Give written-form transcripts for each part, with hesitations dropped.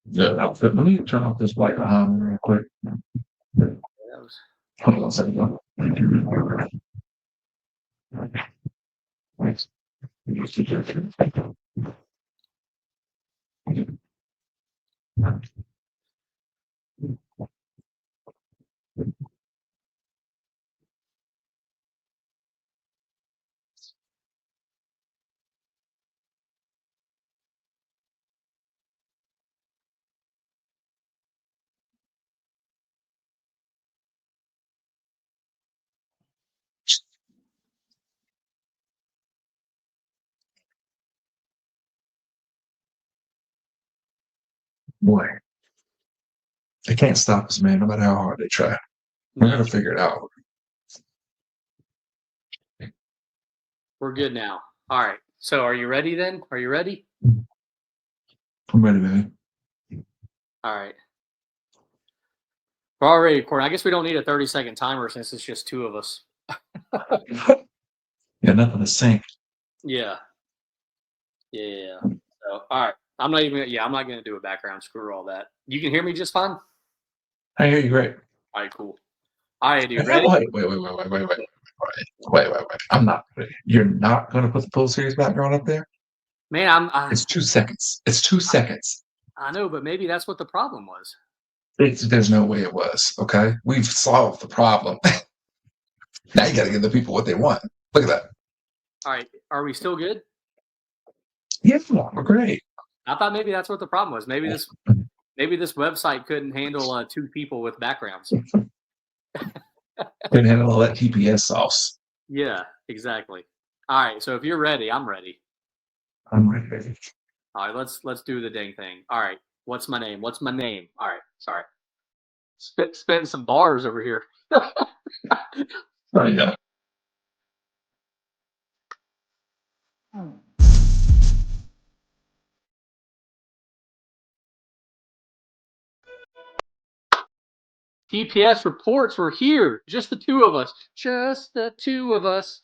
The outfit. Let me turn off this light behind me real quick. That was Hold on a second. Boy, they can't stop us, man, no matter how hard they try. We're no, gonna figure it out. we're good now. All right. So are you ready then? Are you ready? I'm ready, man. All right. We're already recording. I guess we don't need a 30-second timer since it's just two of us. Yeah, nothing to sink. Yeah. Yeah. So all right. I'm not gonna do a background. Screw all that. You can hear me just fine? I hear you great. All right, cool. All right, dude. Wait, Ready? wait. I'm not ready. You're not gonna put the full series background up there? Man, It's 2 seconds. It's 2 seconds. I know, but maybe that's what the problem was. There's no way it was. Okay, we've solved the problem. Now you got to give the people what they want. Look at that. All right. Are we still good? Yeah, we're great. I thought maybe that's what the problem was. Maybe this website couldn't handle two people with backgrounds. Couldn't handle all that TPS sauce. Yeah, exactly. All right. So if you're ready, I'm ready. I'm ready. All right. Let's do the dang thing. All right. What's my name? What's my name? All right. Sorry. Spitting some bars over here. Oh yeah. TPS reports we're here. Just the two of us. Just the two of us.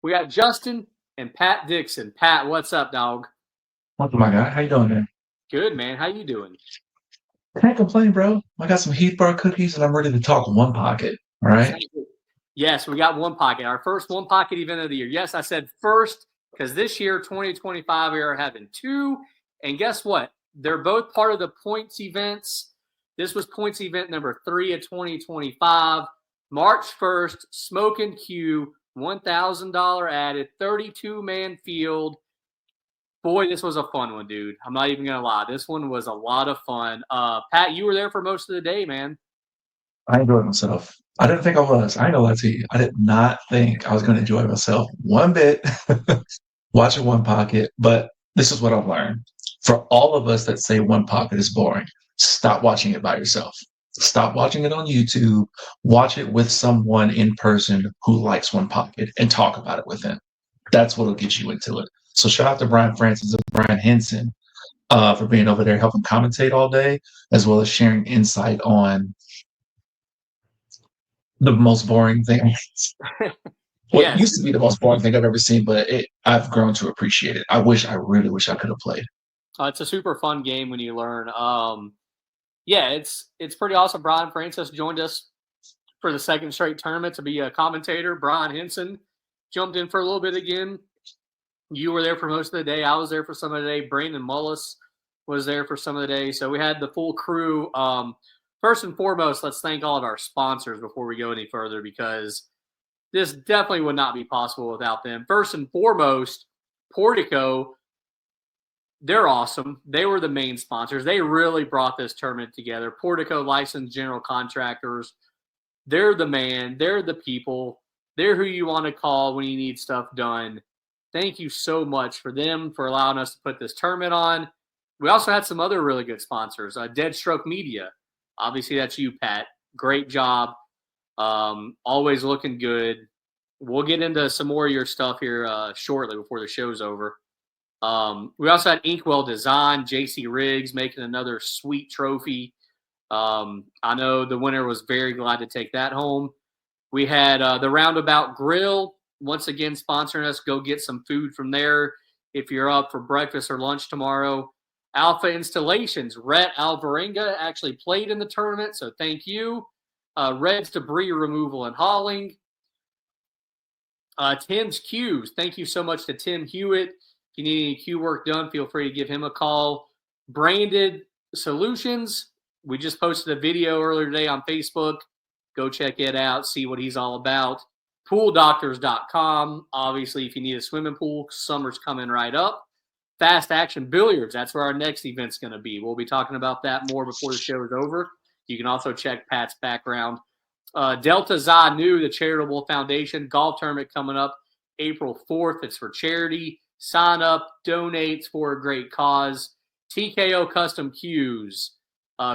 We got Justin and Pat Dixon. Pat, what's up, dog? What's my guy? How you doing, man? Good, man. How you doing? Can't complain, bro. I got some Heath Bar cookies and I'm ready to talk one pocket. All right. Yes, we got one pocket. Our first one pocket event of the year. Yes, I said first because this year, 2025, we are having two. And guess what? They're both part of the points events. This was points event number 3 of 2025. March 1st, Smoke and Q, $1,000 added, 32-man field. Boy, this was a fun one, dude. I'm not even going to lie. This one was a lot of fun. Pat, you were there for most of the day, man. I enjoyed myself. I didn't think I was. I ain't gonna lie to you. I did not think I was going to enjoy myself one bit watching One Pocket. But this is what I've learned. For all of us that say One Pocket is boring, stop watching it by yourself. Stop watching it on YouTube. Watch it with someone in person who likes One Pocket and talk about it with them. That's what'll get you into it. So shout out to Brian Francis and Brian Henson for being over there helping commentate all day, as well as sharing insight on the most boring thing. What Yes. used to be the most boring thing I've ever seen, but I've grown to appreciate it. I really wish I could have played. It's a super fun game when you learn. Yeah, it's pretty awesome. Brian Francis joined us for the second straight tournament to be a commentator. Brian Henson jumped in for a little bit again. You were there for most of the day. I was there for some of the day. Brandon Mullis was there for some of the day. So we had the full crew. First and foremost, let's thank all of our sponsors before we go any further because this definitely would not be possible without them. First and foremost, Portico. They're awesome. They were the main sponsors. They really brought this tournament together. Portico licensed general contractors. They're the man. They're the people. They're who you want to call when you need stuff done. Thank you so much for them for allowing us to put this tournament on. We also had some other really good sponsors. Deadstroke Media. Obviously, that's you, Pat. Great job. Always looking good. We'll get into some more of your stuff here shortly before the show's over. We also had Inkwell Design, JC Riggs making another sweet trophy. I know the winner was very glad to take that home. We had the Roundabout Grill, once again sponsoring us. Go get some food from there if you're up for breakfast or lunch tomorrow. Alpha Installations, Rhett Alvarenga actually played in the tournament, so thank you. Red's Debris Removal and Hauling. Tim's Q's, thank you so much to Tim Hewitt. If you need any Q work done, feel free to give him a call. Branded Solutions, we just posted a video earlier today on Facebook. Go check it out, see what he's all about. PoolDoctors.com, obviously, if you need a swimming pool, summer's coming right up. Fast Action Billiards, that's where our next event's going to be. We'll be talking about that more before the show is over. You can also check Pat's background. Delta Xi Nu, the charitable foundation, golf tournament coming up April 4th. It's for charity. Sign up, donate for a great cause. TKO Custom Cues,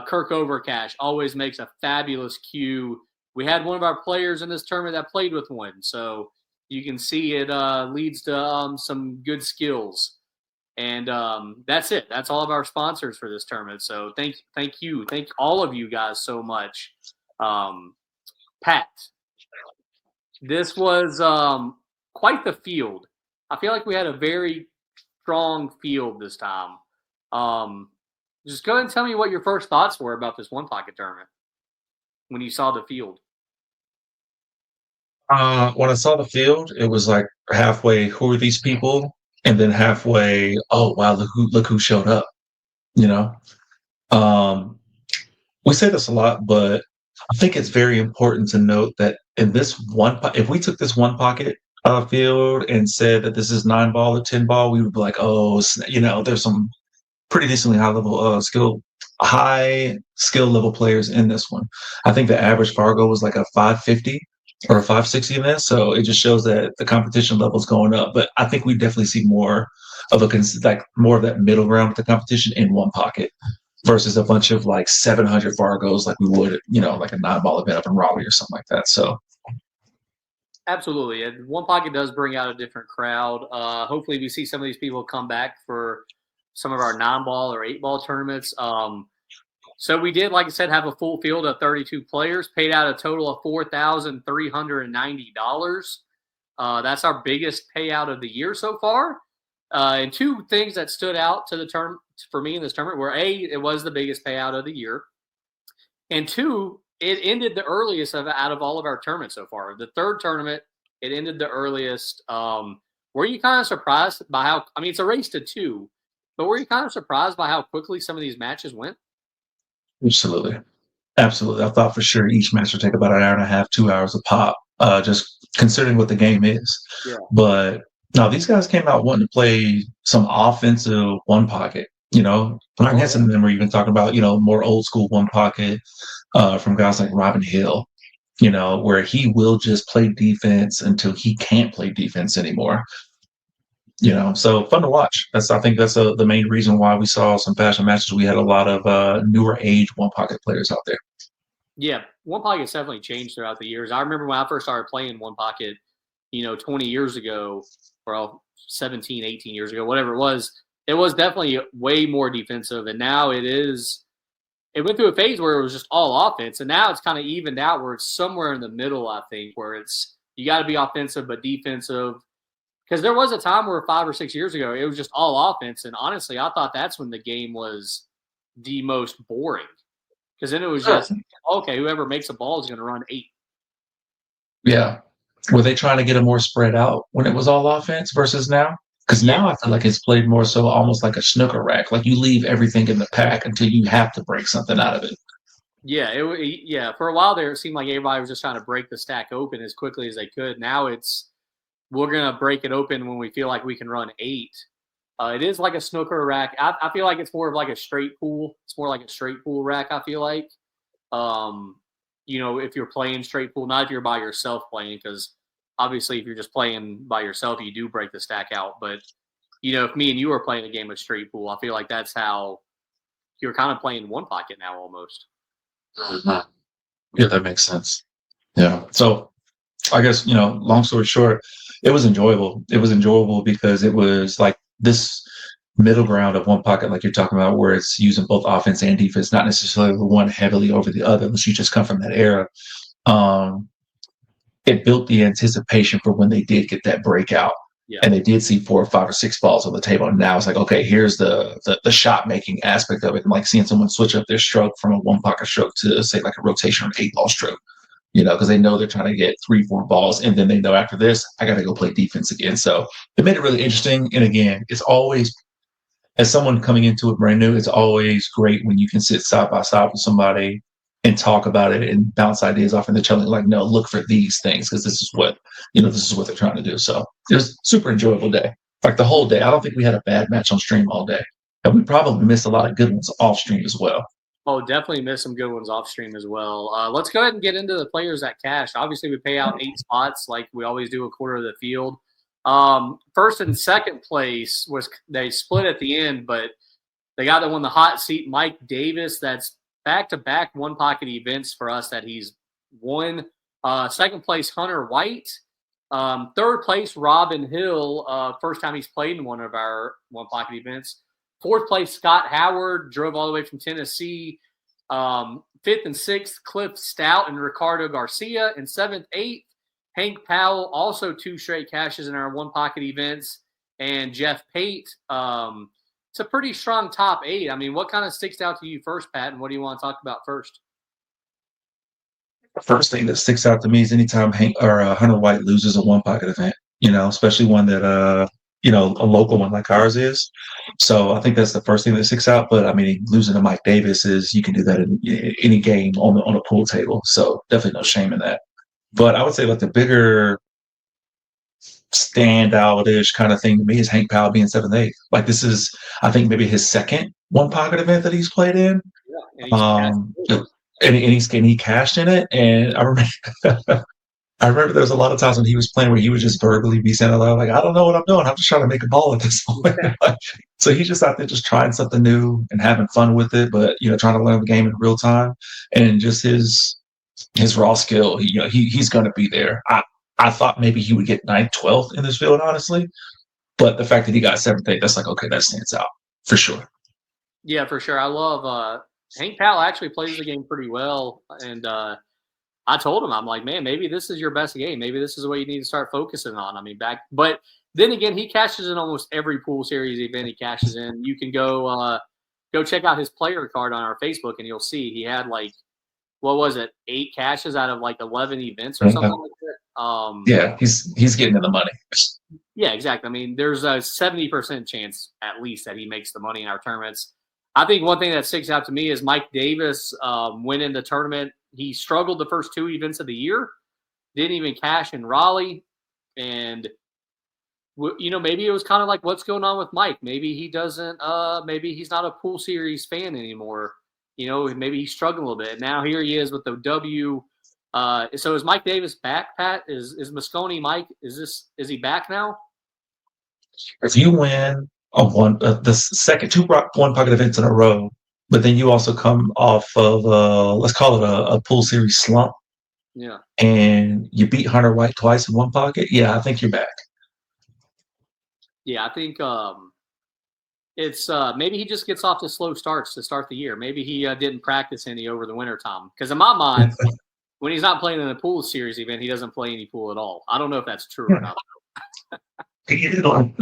Kirk Overcash always makes a fabulous cue. We had one of our players in this tournament that played with one, so you can see it leads to some good skills. And that's it. That's all of our sponsors for this tournament. So thank you. Thank all of you guys so much. Pat, this was quite the field. I feel like we had a very strong field this time. Just go ahead and tell me what your first thoughts were about this one pocket tournament when you saw the field. When I saw the field, it was like halfway, who are these people? And then halfway, oh wow, look who showed up. You know, we say this a lot, but I think it's very important to note that in this if we took this one pocket field and said that this is 9-ball or 10-ball, we would be like, oh, there's some pretty decently high skill level players in this one. I think the average Fargo was like a 550 or a 560 in this, so it just shows that the competition level is going up. But I think we definitely see more of more of that middle ground with the competition in one pocket versus a bunch of like 700 Fargos like we would, like a 9-ball event up in Raleigh or something like that. So absolutely, and one pocket does bring out a different crowd. Hopefully, we see some of these people come back for some of our 9-ball or 8-ball tournaments. So we did, like I said, have a full field of 32 players, paid out a total of $4,390. That's our biggest payout of the year so far. And two things that stood out to the term for me in this tournament were A, it was the biggest payout of the year, and two, it ended the earliest out of all of our tournaments so far. The third tournament, it ended the earliest. Were you kind of surprised by how? I mean, it's a race to 2, but were you kind of surprised by how quickly some of these matches went? absolutely. Absolutely. I thought for sure each match would take about an hour and a half, 2 hours a pop, just considering what the game is. Yeah. But no, these guys came out wanting to play some offensive one pocket. Brian Henson and them were even talking about, more old school one pocket from guys like Robin Hill, where he will just play defense until he can't play defense anymore. So fun to watch. I think that's the main reason why we saw some passion matches. We had a lot of newer age one pocket players out there. Yeah, one pocket's definitely changed throughout the years. I remember when I first started playing one pocket, 20 years ago, or 17, 18 years ago, whatever it was definitely way more defensive. And now it went through a phase where it was just all offense. And now it's kind of evened out where it's somewhere in the middle, I think, where you got to be offensive but defensive. Because there was a time where 5 or 6 years ago, it was just all offense. And honestly, I thought that's when the game was the most boring. Because then it was just, okay, whoever makes a ball is going to run 8. Yeah. Were they trying to get it more spread out when it was all offense versus now? Because now I feel like it's played more so almost like a snooker rack. Like you leave everything in the pack until you have to break something out of it. Yeah, for a while there, it seemed like everybody was just trying to break the stack open as quickly as they could. Now we're going to break it open when we feel like we can run 8. It is like a snooker rack. I feel like it's more of like a straight pool. It's more like a straight pool rack, I feel like. If you're playing straight pool, not if you're by yourself playing, because obviously if you're just playing by yourself, you do break the stack out. But, if me and you are playing a game of straight pool, I feel like that's how you're kind of playing one pocket now almost. Mm-hmm. Yeah, that makes sense. Yeah. So I guess, long story short, it was enjoyable. It was enjoyable because it was like this middle ground of one pocket, like you're talking about, where it's using both offense and defense, not necessarily the one heavily over the other, unless you just come from that era. It built the anticipation for when they did get that breakout. Yeah. and they did see 4 or 5 or 6 balls on the table. And now it's like, okay, here's the shot making aspect of it. And like seeing someone switch up their stroke from a one pocket stroke to say like a rotation or an 8 ball stroke, because they know they're trying to get 3, 4 balls. And then they know after this, I got to go play defense again. So it made it really interesting. And again, it's always, as someone coming into it brand new, it's always great when you can sit side by side with somebody and talk about it and bounce ideas off, and they're telling you like, no, look for these things because this is what they're trying to do. So it was a super enjoyable day. Like the whole day. I don't think we had a bad match on stream all day. And we probably missed a lot of good ones off stream as well. Oh, definitely missed some good ones off stream as well. Let's go ahead and get into the players that cash. Obviously, we pay out 8 spots like we always do, a quarter of the field. First and second place was they split at the end, but the guy that won the hot seat, Mike Davis, that's back-to-back one-pocket events for us that he's won. Second place, Hunter White. Third place, Robin Hill. First time he's played in one of our one-pocket events. Fourth place, Scott Howard, drove all the way from Tennessee. Fifth and sixth, Cliff Stout and Ricardo Garcia. And seventh, eighth, Hank Powell, also 2 straight cashes in our one-pocket events. And Jeff Pate. It's a pretty strong top 8. I mean, what kind of sticks out to you first, Pat, and what do you want to talk about first? The first thing that sticks out to me is anytime Hunter White loses a one pocket event, especially one that a local one like ours is. So I think that's the first thing that sticks out. But I mean, losing to Mike Davis is you can do that in any game on a pool table. So definitely no shame in that. But I would say like the bigger standout-ish kind of thing to me is Hank Powell being 7th, 8th. Like this is, I think maybe his second one pocket event that he's played in. Yeah, and He cashed in it, and I remember I remember there was a lot of times when he was playing where he would just verbally be saying aloud, like, I don't know what I'm doing. I'm just trying to make a ball at this point. So he's just out there just trying something new and having fun with it, but trying to learn the game in real time. And just his raw skill, he's gonna be there. I thought maybe he would get 9th, 12th in this field, honestly. But the fact that he got 7th, 8th, that's like, okay, that stands out for sure. Yeah, for sure. I love Hank Powell actually plays the game pretty well. And I told him, I'm like, man, maybe this is your best game. Maybe this is what you need to start focusing on. I mean, but then again, he cashes in almost every pool series event he cashes in. You can go check out his player card on our Facebook, and you'll see he had like, what was it, 8 cashes out of like 11 events or something like that. Yeah, he's getting in the money. Yeah, exactly. I mean, there's a 70% chance at least that he makes the money in our tournaments. I think one thing that sticks out to me is Mike Davis went in the tournament. He struggled the first 2 events of the year, didn't even cash in Raleigh. And, maybe it was kind of like, what's going on with Mike? Maybe he doesn't, maybe he's not a pool series fan anymore. Maybe he's struggling a little bit. Now here he is with the W. So is Mike Davis back, Pat? Is Mosconi Mike? Is he back now? If you win the second 2 one pocket events in a row, but then you also come off of let's call it a pool series slump, Yeah, and you beat Hunter White twice in one pocket, yeah, I think you're back. yeah. I think it's maybe he just gets off to slow starts to start the year. Maybe he didn't practice any over the winter time. Because in my mind, when he's not playing in a pool series event, he doesn't play any pool at all. I don't know if that's true or not.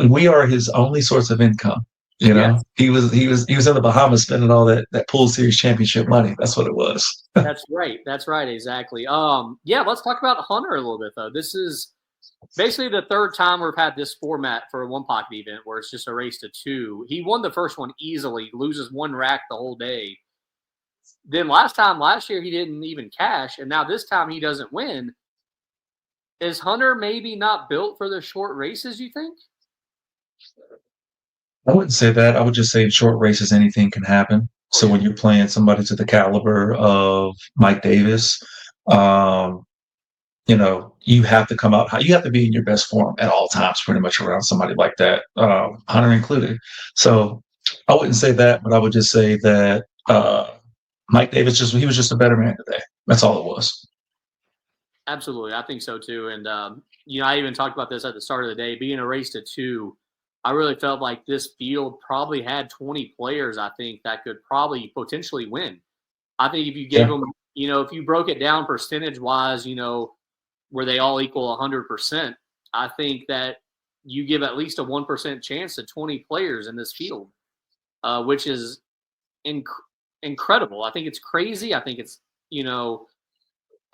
We are his only source of income. Yes. He was in the Bahamas spending all that pool series championship money. That's what it was. That's right. That's right. Exactly. Yeah. Let's talk about Hunter a little bit though. This is basically the third time we've had this format for a one pocket event where it's just a race to 2. He won the first one easily, loses 1 rack the whole day. Then last year, he didn't even cash, and now this time he doesn't win. Is Hunter maybe not built for the short races, you think? I wouldn't say that. I would just say in short races, anything can happen. So when you're playing somebody to the caliber of Mike Davis, you have to come out. You have to be in your best form at all times, pretty much around somebody like that, Hunter included. So I wouldn't say that, but I would just say that Mike Davis he was just a better man today. That's all it was. Absolutely. I think so too. And, I even talked about this at the start of the day. Being a race to 2, I really felt like this field probably had 20 players, I think, that could probably potentially win. I think if you gave them, if you broke it down percentage wise, where they all equal 100%, I think that you give at least a 1% chance to 20 players in this field, which is inc- incredible. I think it's crazy. I think it's,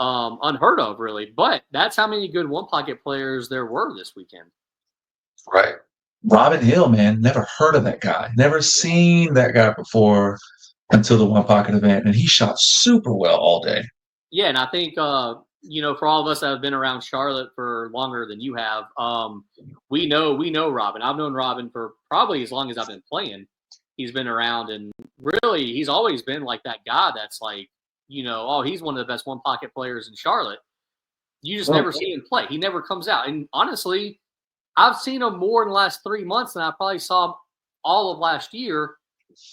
unheard of, really. But that's how many good one pocket players there were this weekend. Right. Robin Hill, man, never heard of that guy. Never seen that guy before until the one pocket event, and he shot super well all day. Yeah, and I think for all of us that have been around Charlotte for longer than you have, we know Robin. I've known Robin for probably as long as I've been playing. He's been around, and really, he's always been like that guy that's like, he's one of the best one pocket players in Charlotte. You just never see him play. He never comes out. And honestly, I've seen him more in the last 3 months than I probably saw him all of last year.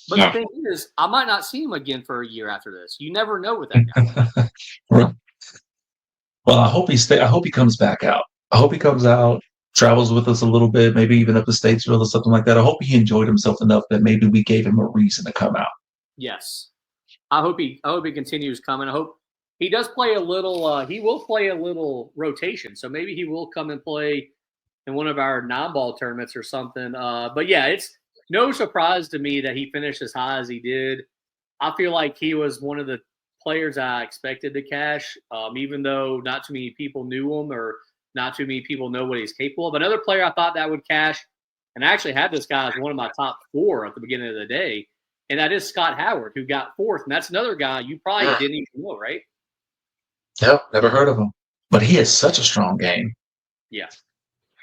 But the thing is, I might not see him again for a year after this. You never know with that guy. Right. Well, I hope I hope he comes back out. I hope he comes out, travels with us a little bit, maybe even up to Statesville or something like that. I hope he enjoyed himself enough that maybe we gave him a reason to come out. Yes. I hope he continues coming. I hope he does play a little he will play a little rotation. So maybe he will come and play in one of our non-ball tournaments or something. But yeah, it's no surprise to me that he finished as high as he did. I feel like he was one of the players I expected to cash, even though not too many people knew him or not too many people know what he's capable of. Another player I thought that would cash, and I actually had this guy as one of my top 4 at the beginning of the day, and that is Scott Howard, who got 4th. And that's another guy you probably didn't even know, right? Yep, never heard of him. But he has such a strong game. Yeah.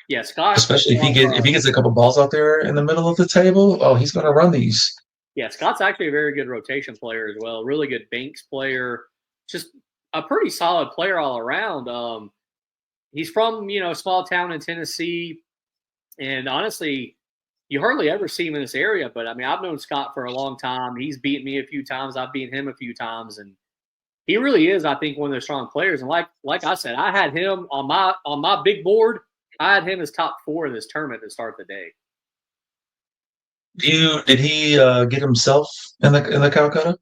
Yeah, Scott. Especially if he gets a couple balls out there in the middle of the table, oh, he's going to run these. Yeah, Scott's actually a very good rotation player as well. Really good banks player. Just a pretty solid player all around. He's from, a small town in Tennessee. And honestly, you hardly ever see him in this area. But, I mean, I've known Scott for a long time. He's beaten me a few times. I've beaten him a few times. And he really is, I think, one of the strong players. And like I said, I had him on my big board. I had him as top 4 in this tournament to start the day. Did he get himself in the Calcutta?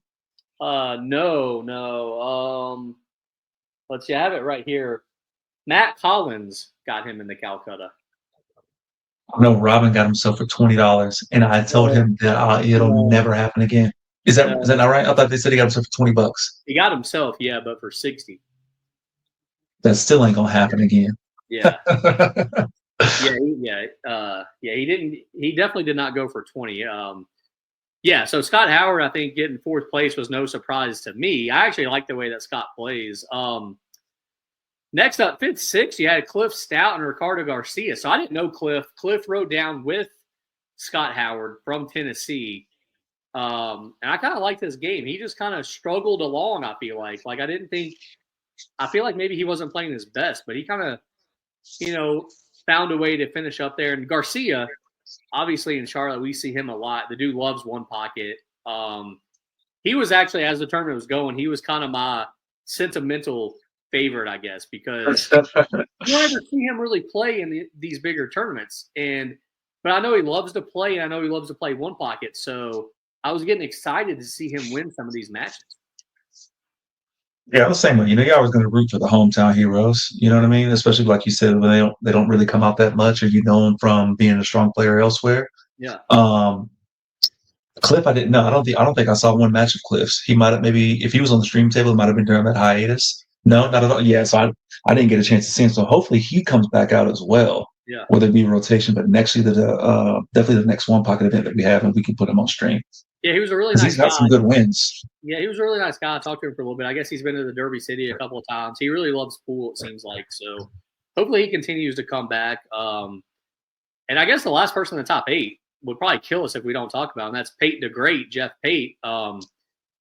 No. Let's see, I have it right here. Matt Collins got him in the Calcutta. No, Robin got himself for $20, and I told him that it'll never happen again. Is that not right? I thought they said he got himself for $20. He got himself, yeah, but for 60. That still ain't gonna happen again. Yeah. He didn't. He definitely did not go for 20. So Scott Howard, I think, getting 4th place was no surprise to me. I actually like the way that Scott plays. Next up, 5th, 6th, you had Cliff Stout and Ricardo Garcia. So I didn't know Cliff. Cliff rode down with Scott Howard from Tennessee. And I kind of liked this game. He just kind of struggled along, I feel like. I feel like maybe he wasn't playing his best, but he kind of, found a way to finish up there. And Garcia, obviously in Charlotte, we see him a lot. The dude loves one pocket. He was actually, as the tournament was going, he was kind of my sentimental favorite, I guess, because you don't ever see him really play in these bigger tournaments. But I know he loves to play, and I know he loves to play one pocket. So I was getting excited to see him win some of these matches. Yeah, the same way. You're always going to root for the hometown heroes. You know what I mean? Especially like you said, when they don't really come out that much, or you know them from being a strong player elsewhere. Yeah. Cliff, I didn't know. I don't think I saw one match of Cliff's. He might have, maybe if he was on the stream table, it might have been during that hiatus. No, not at all. Yeah, so I didn't get a chance to see him. So hopefully he comes back out as well. Yeah. Whether it be rotation, but definitely the next one pocket event that we have, and we can put him on stream. Yeah, he was a really nice guy. He's got some good wins. Yeah, he was a really nice guy. I talked to him for a little bit. I guess he's been to the Derby City a couple of times. He really loves pool, it seems like. So hopefully he continues to come back. And I guess the last person in the top 8 would probably kill us if we don't talk about him. That's Pate the Great, Jeff Pate.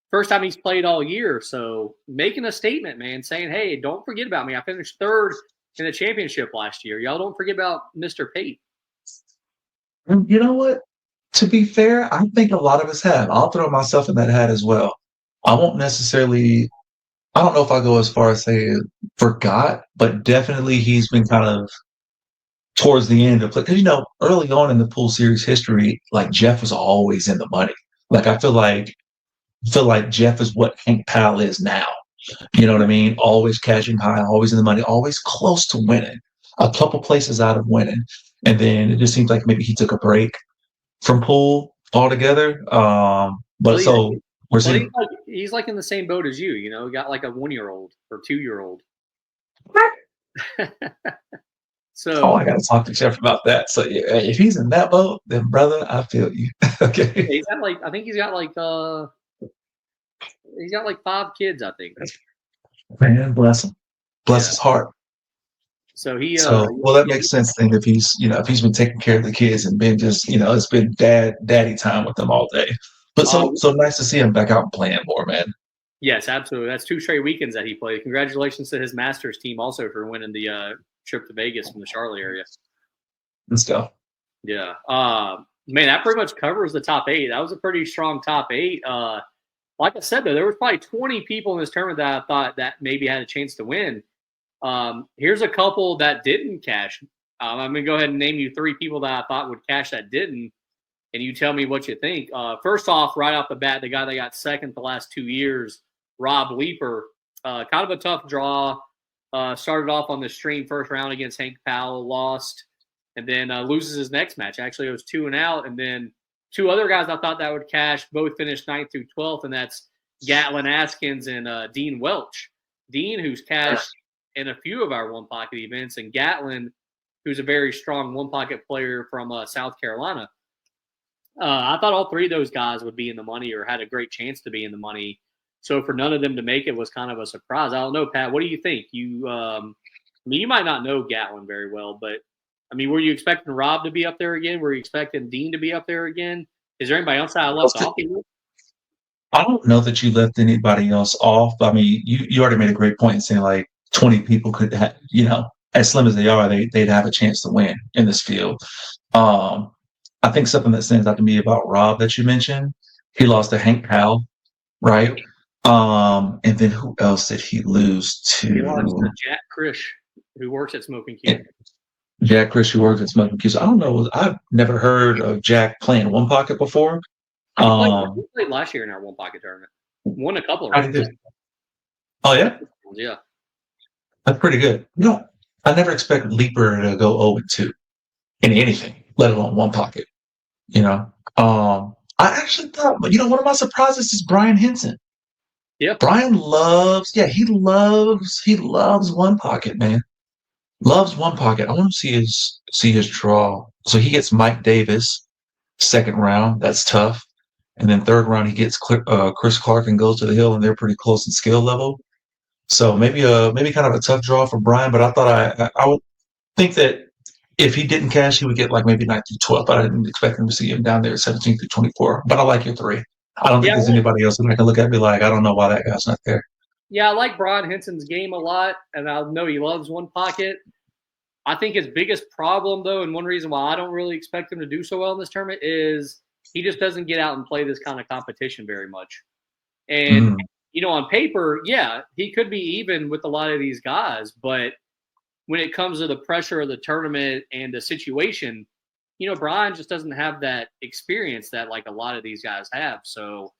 First time he's played all year. So making a statement, man, saying, hey, don't forget about me. I finished 3rd in the championship last year. Y'all don't forget about Mr. Pate. You know what? To be fair, I think a lot of us have. I'll throw myself in that hat as well. I don't know if I go as far as say forgot, but definitely he's been kind of towards the end of play. Because, early on in the pool series history, like Jeff was always in the money. Like I feel like Jeff is what Hank Powell is now. You know what I mean? Always cashing high, always in the money, always close to winning. A couple places out of winning. and then it just seems like maybe he took a break from pool altogether. But Well, so we're well, seeing. he's like in the same boat as you. You know, he got like a 1-year-old or 2-year-old. Oh, So I got to talk to Jeff about that. So yeah, if he's in that boat, then brother, I feel you. Okay, yeah, he's got like I think he's got like 5 kids. I think. man, bless him, bless Yeah. his heart. So So, well, that yeah, makes sense then if he's, if he's been taking care of the kids and been just, it's been daddy time with them all day. But so, oh so nice to see him back out and playing more, man. yes, absolutely. That's 2 straight weekends that he played. Congratulations to his Masters team also for winning the trip to Vegas from the Charlotte area. And stuff. Yeah. Man, that pretty much covers the top 8. That was a pretty strong top 8. Like I said though, there was probably 20 people in this tournament that I thought that maybe had a chance to win. Here's a couple that didn't cash. I'm gonna go ahead and name you 3 people that I thought would cash that didn't, and you tell me what you think. First off, right off the bat, the guy that got second the last 2 years, Rob Leeper, kind of a tough draw. Started off on the stream first round against Hank Powell, lost, and then loses his next match. Actually, it was 2 and out, and then 2 other guys I thought that would cash both finished 9th through 12th, and that's Gatlin Askins and Dean Welch. Dean, who's cashed in a few of our one pocket events, and Gatlin, who's a very strong one pocket player from South Carolina. I thought all 3 of those guys would be in the money or had a great chance to be in the money. So for none of them to make it was kind of a surprise. I don't know, Pat. What do you think? I mean, you might not know Gatlin very well, but I mean, were you expecting Rob to be up there again? Were you expecting Dean to be up there again? Is there anybody else that I left off? I don't know that you left anybody else off. I mean, you already made a great point in saying like 20 people could have, as slim as they are, they'd have a chance to win in this field. Um, I think something that stands out to me about Rob that you mentioned, he lost to Hank Powell, right? And then who else did he lose He lost to? to Jack Krish, who works at Smoking Cube. Jack Chris, who works at Smoking Cues. I don't know. I've never heard of Jack playing one pocket before. He played last year in our one pocket tournament. Won a couple of How did rounds. he do? Oh yeah, Yeah. that's pretty good. No, I never expected Leaper to go 0-2 in anything, let alone one pocket. I actually thought, but one of my surprises is Brian Henson. Yeah. Brian he loves one pocket, man. Loves one pocket. I want to see his draw. So he gets Mike Davis, second round. That's tough. And then third round he gets Chris Clark and goes to the hill, and they're pretty close in skill level. So maybe kind of a tough draw for Brian. But I thought I would think that if he didn't cash, he would get like maybe 9 through 12. But I didn't expect him to see him down there 17 through 24. But I like your 3. I don't think Yeah. there's anybody else that I can look at and be like, I don't know why that guy's not there. Yeah, I like Brian Henson's game a lot, and I know he loves one pocket. I think his biggest problem, though, and one reason why I don't really expect him to do so well in this tournament is he just doesn't get out and play this kind of competition very much. And, Mm. On paper, yeah, he could be even with a lot of these guys, but when it comes to the pressure of the tournament and the situation, Brian just doesn't have that experience that like a lot of these guys have. So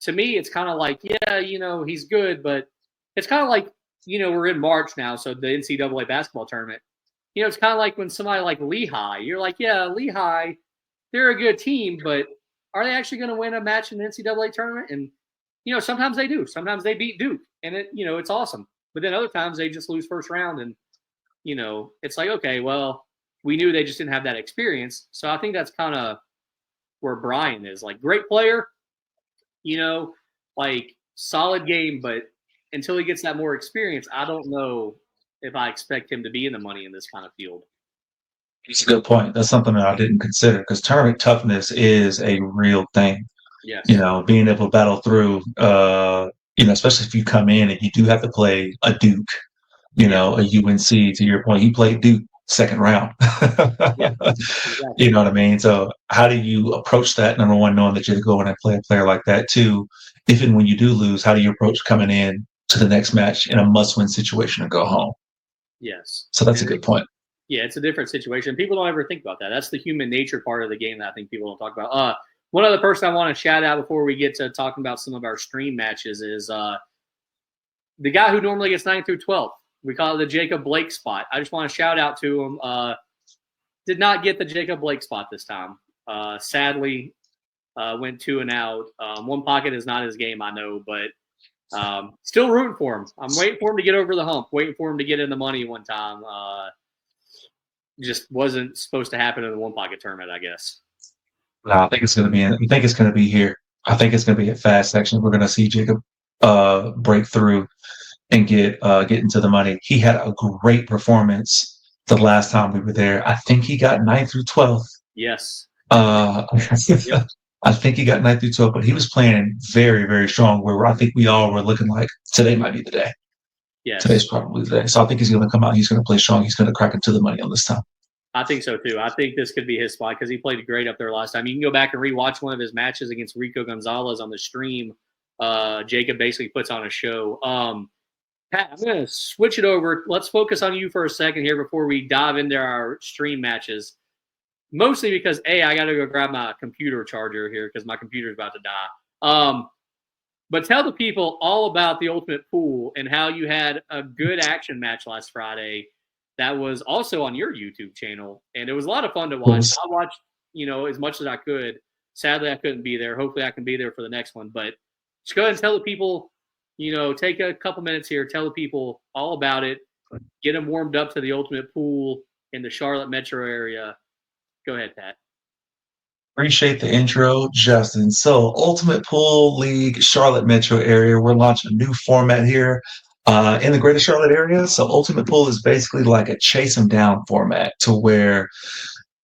to me, it's kind of like, yeah, he's good, but it's kind of like, we're in March now, so the NCAA basketball tournament. It's kind of like when somebody like Lehigh, you're like, yeah, Lehigh, they're a good team, but are they actually going to win a match in the NCAA tournament? And sometimes they do. Sometimes they beat Duke, and it's awesome. But then other times they just lose first round, and it's like, okay, well, we knew they just didn't have that experience. So I think that's kind of where Brian is. Like, great player, like solid game, but until he gets that more experience, I don't know if I expect him to be in the money in this kind of field. It's a good point. That's something that I didn't consider because tournament toughness is a real thing. Yes. Being able to battle through, especially if you come in and you do have to play a Duke, a UNC. To your point, he played Duke second round. Yeah. Exactly. You know what I mean? So how do you approach that? Number one, knowing that you're going and play a player like that. Two, if and when you do lose, how do you approach coming in to the next match in a must-win situation and go home? Yes. So that's a good point. Yeah, it's a different situation. People don't ever think about that. That's the human nature part of the game that I think people don't talk about. One other person I want to shout out before we get to talking about some of our stream matches is the guy who normally gets 9 through 12. We call it the Jacob Blake spot. I just want to shout out to him. Did not get the Jacob Blake spot this time. Sadly, went 2 and out. One pocket is not his game, I know, but still rooting for him. I'm waiting for him to get over the hump, waiting for him to get in the money one time. Just wasn't supposed to happen in the one pocket tournament, I guess. No, I think it's going to be. I think it's going to be here. I think it's going to be a fast section. We're going to see Jacob break through and get into the money. He had a great performance the last time we were there. I think he got 9th through 12th. Yes. Yep. I think he got 9th through 12th, but he was playing very, very strong. Where I think we all were looking like today might be the day. Yes. Today's probably the day. So I think he's going to come out. He's going to play strong. He's going to crack into the money on this time. I think so too. I think this could be his spot because he played great up there last time. You can go back and rewatch one of his matches against Rico Gonzalez on the stream. Jacob basically puts on a show. Pat, I'm going to switch it over. Let's focus on you for a second here before we dive into our stream matches. Mostly because, I got to go grab my computer charger here because my computer's about to die. But tell the people all about the Ultimate Pool and how you had a good action match last Friday that was also on your YouTube channel. And it was a lot of fun to watch. I watched, as much as I could. Sadly, I couldn't be there. Hopefully, I can be there for the next one. But just go ahead and tell the people, take a couple minutes here, tell the people all about it, get them warmed up to the Ultimate Pool in the Charlotte metro area. Go ahead, Pat. Appreciate the intro, Justin. So, Ultimate Pool League, Charlotte metro area. We're launching a new format here in the greater Charlotte area. So, Ultimate Pool is basically like a chase 'em down format to where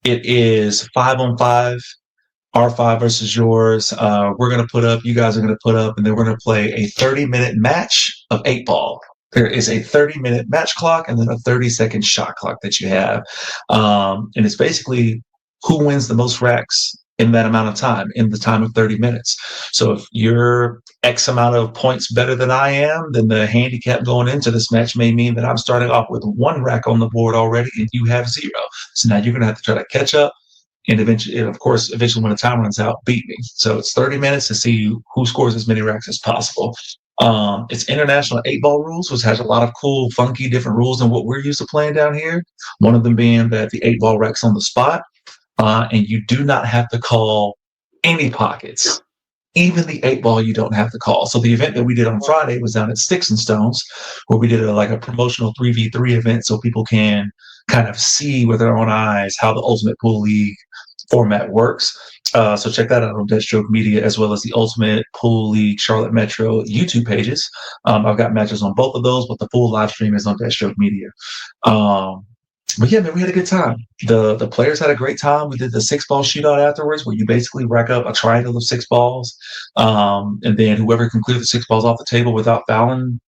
it is 5-on-5, our 5 versus yours. We're going to put up, you guys are going to put up, and then we're going to play a 30-minute match of 8-ball. There is a 30-minute match clock and then a 30-second shot clock that you have. And it's basically who wins the most racks in that amount of time, in the time of 30 minutes. So if you're X amount of points better than I am, then the handicap going into this match may mean that I'm starting off with 1 rack on the board already and you have 0. So now you're going to have to try to catch up. And eventually, when the time runs out, beat me. So it's 30 minutes to see who scores as many racks as possible. It's international 8-ball rules, which has a lot of cool, funky, different rules than what we're used to playing down here. One of them being that the 8-ball rack's on the spot, and you do not have to call any pockets. Even the 8-ball, you don't have to call. So the event that we did on Friday was down at Sticks and Stones, where we did a promotional 3v3 event so people can kind of see with their own eyes how the Ultimate Pool League format works. So check that out on Deathstroke Media, as well as the Ultimate Pool League Charlotte Metro YouTube pages. I've got matches on both of those, but the full live stream is on Deathstroke Media. But yeah, man, we had a good time. The players had a great time. We did the 6-ball shootout afterwards, where you basically rack up a triangle of 6 balls, and then whoever can clear the 6 balls off the table without fouling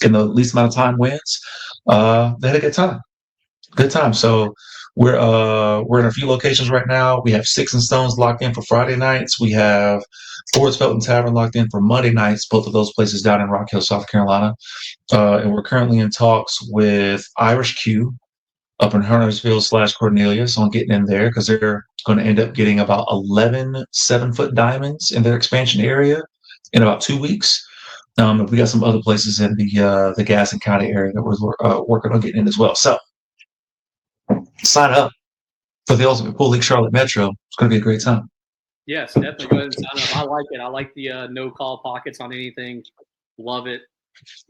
in the least amount of time wins. They had a good time. Good time. So we're in a few locations right now. We have Sticks and Stones locked in for Friday nights. We have Ford's Felton Tavern locked in for Monday nights. Both of those places down in Rock Hill, South Carolina. And we're currently in talks with Irish Q up in Huntersville / Cornelius on getting in there, because they're going to end up getting about 11 7-foot diamonds in their expansion area in about 2 weeks. We got some other places in the Gaston County area that we're working on getting in as well. So sign up for the Ultimate Pool League Charlotte Metro. It's going to be a great time. Yes, definitely go ahead and sign up. I like it. I like the no call pockets on anything. Love it.